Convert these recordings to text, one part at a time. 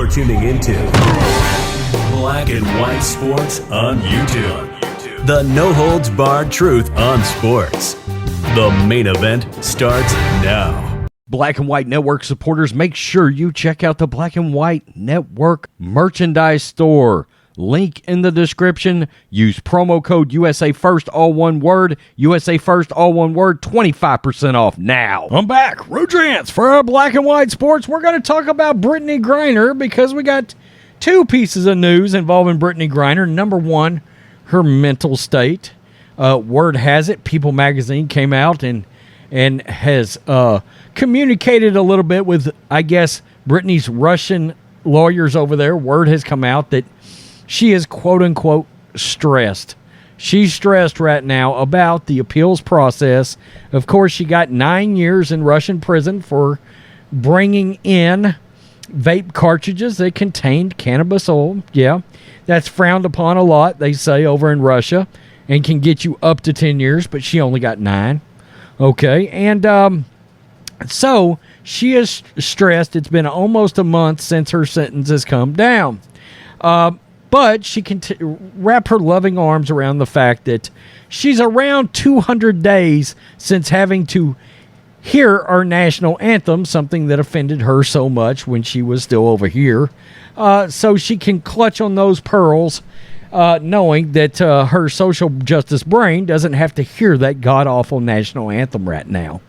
You're tuning into Black and White Sports on YouTube. The no-holds-barred truth on sports. The main event starts now. Black and White Network supporters, make sure you check out the Black and White Network merchandise store. Link in the description. Use promo code USA First, all one word. USA First, all one word. 25% off now. I'm back. Rudrance for our Black and White Sports. We're going to talk about Brittney Griner because we got two pieces of news involving Brittney Griner. Number one, her mental state. Word has it, People Magazine came out and has communicated a little bit with, I guess, Brittney's Russian lawyers over there. Word has come out that she is quote-unquote stressed. She's stressed right now about the appeals process. Of course, she got 9 years in Russian prison for bringing in vape cartridges that contained cannabis oil. Yeah, that's frowned upon a lot, they say, over in Russia, and can get you up to 10 years, but she only got 9. Okay, and so she is stressed. It's been almost a month since her sentence has come down. But she can wrap her loving arms around the fact that she's around 200 days since having to hear our national anthem, something that offended her so much when she was still over here. So she can clutch on those pearls, knowing that her social justice brain doesn't have to hear that god-awful national anthem right now.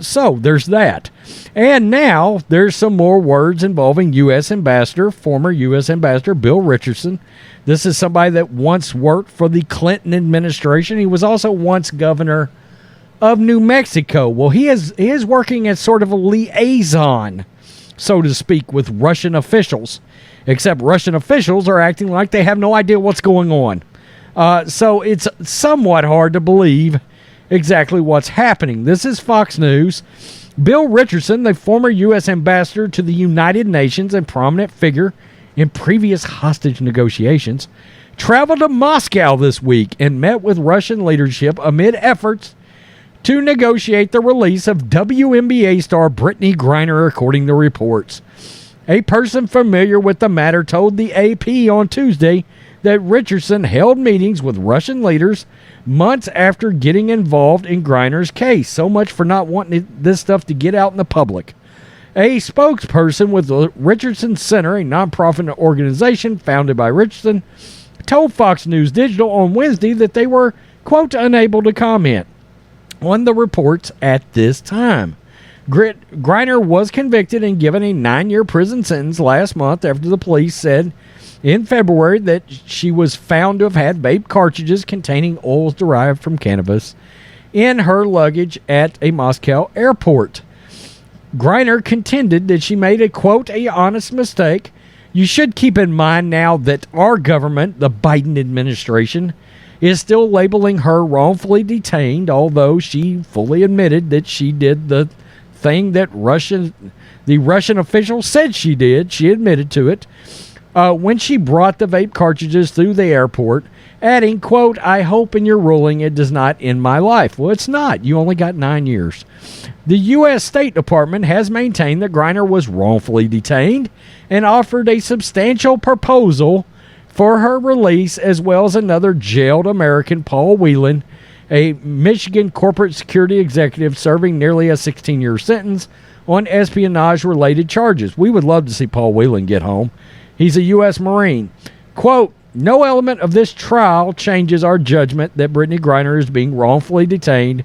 So there's that. And now there's some more words involving former U.S. Ambassador Bill Richardson. This is somebody that once worked for the Clinton administration. He was also once governor of New Mexico. Well, he is working as sort of a liaison, so to speak, with Russian officials, except Russian officials are acting like they have no idea what's going on. So it's somewhat hard to believe exactly what's happening. This is Fox News. Bill Richardson, the former U.S. ambassador to the United Nations and prominent figure in previous hostage negotiations, traveled to Moscow this week and met with Russian leadership amid efforts to negotiate the release of WNBA star Brittney Griner, according to reports. A person familiar with the matter told the AP on Tuesday that Richardson held meetings with Russian leaders months after getting involved in Griner's case. So much for not wanting this stuff to get out in the public. A spokesperson with the Richardson Center, a nonprofit organization founded by Richardson, told Fox News Digital on Wednesday that they were, quote, unable to comment on the reports at this time. Griner was convicted and given a 9-year prison sentence last month after the police said in February that she was found to have had vape cartridges containing oils derived from cannabis in her luggage at a Moscow airport. Griner contended that she made a, quote, a honest mistake. You should keep in mind now that our government, the Biden administration, is still labeling her wrongfully detained, although she fully admitted that she did the thing that the Russian official said she did. She admitted to it. When she brought the vape cartridges through the airport, adding, quote, I hope in your ruling it does not end my life. Well, it's not. You only got 9 years. The U.S. State Department has maintained that Griner was wrongfully detained and offered a substantial proposal for her release, as well as another jailed American, Paul Whelan, a Michigan corporate security executive serving nearly a 16-year sentence on espionage-related charges. We would love to see Paul Whelan get home. He's a U.S. Marine. Quote, no element of this trial changes our judgment that Brittney Griner is being wrongfully detained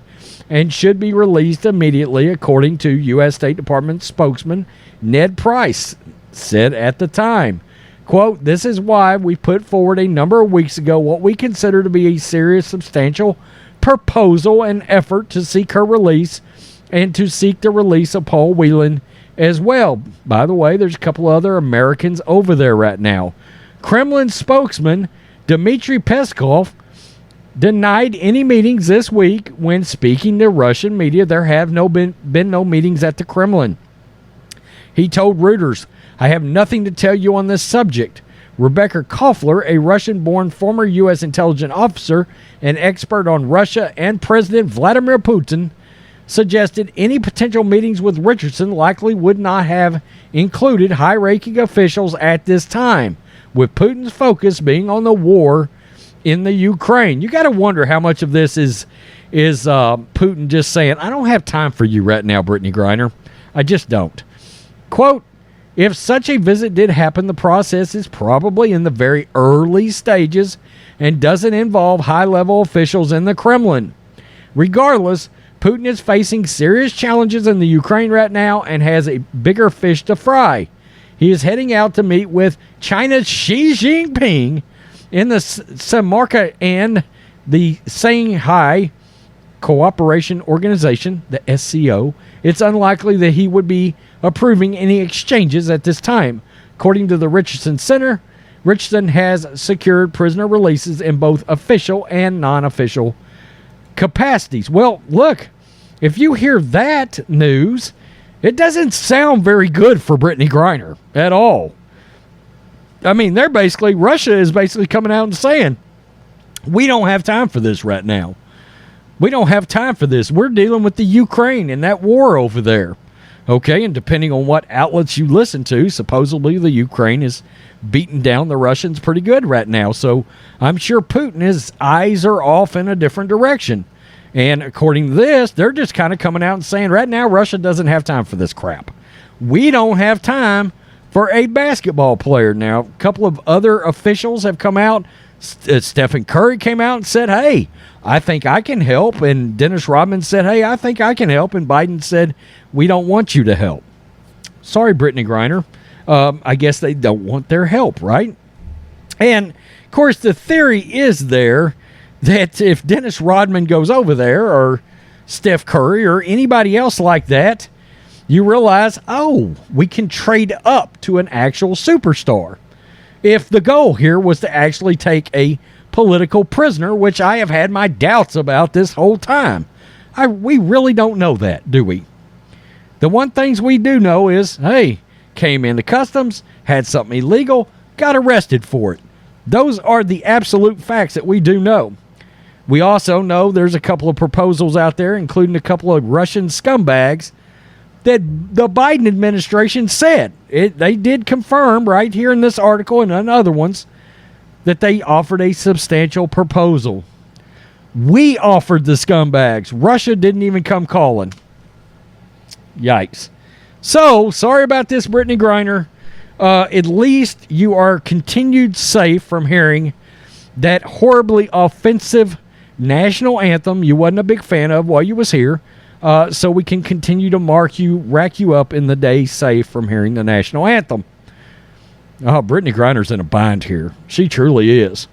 and should be released immediately, according to U.S. State Department spokesman Ned Price said at the time. Quote, this is why we put forward a number of weeks ago what we consider to be a serious, substantial proposal and effort to seek her release and to seek the release of Paul Whelan as well. By the way, there's a couple other Americans over there right now. Kremlin spokesman Dmitry Peskov denied any meetings this week when speaking to Russian media. There have been no meetings at the Kremlin. He told Reuters, I have nothing to tell you on this subject. Rebecca Koffler, a Russian-born former U.S. intelligence officer and expert on Russia and President Vladimir Putin, suggested any potential meetings with Richardson likely would not have included high-ranking officials at this time, with Putin's focus being on the war in the Ukraine. You got to wonder how much of this is Putin just saying, I don't have time for you right now, Brittney Griner. I just don't. Quote, if such a visit did happen, the process is probably in the very early stages and doesn't involve high-level officials in the Kremlin. Regardless, Putin is facing serious challenges in the Ukraine right now and has a bigger fish to fry. He is heading out to meet with China's Xi Jinping in the Samarkand and the Shanghai Cooperation Organization, the SCO. It's unlikely that he would be approving any exchanges at this time. According to the Richardson Center, Richardson has secured prisoner releases in both official and non-official capacities. Well, look, if you hear that news, it doesn't sound very good for Brittney Griner at all. I mean, Russia is basically coming out and saying, we don't have time for this right now. We don't have time for this. We're dealing with the Ukraine and that war over there. Okay, and depending on what outlets you listen to, supposedly the Ukraine is beating down the Russians pretty good right now. So I'm sure Putin, his eyes are off in a different direction. And according to this, they're just kind of coming out and saying right now Russia doesn't have time for this crap. We don't have time for a basketball player. Now, a couple of other officials have come out. Stephen Curry came out and said, hey, I think I can help. And Dennis Rodman said, hey, I think I can help. And Biden said, we don't want you to help. Sorry, Brittney Griner. I guess they don't want their help, right? And, of course, the theory is there that if Dennis Rodman goes over there or Steph Curry or anybody else like that, you realize, oh, we can trade up to an actual superstar. If the goal here was to actually take a political prisoner, which I have had my doubts about this whole time. We really don't know that, do we? The one things we do know is, hey, came into customs, had something illegal, got arrested for it. Those are the absolute facts that we do know. We also know there's a couple of proposals out there, including a couple of Russian scumbags, that the Biden administration said. They did confirm right here in this article and in other ones that they offered a substantial proposal. We offered the scumbags. Russia didn't even come calling. Yikes. So, sorry about this, Brittney Griner. At least you are continued safe from hearing that horribly offensive national anthem you wasn't a big fan of while you was here. So we can continue to rack you up in the day safe from hearing the national anthem. Oh, Brittney Griner's in a bind here. She truly is.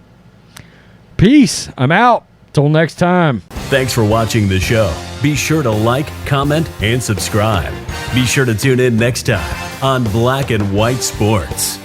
Peace. I'm out. Till next time. Thanks for watching the show. Be sure to like, comment, and subscribe. Be sure to tune in next time on Black and White Sports.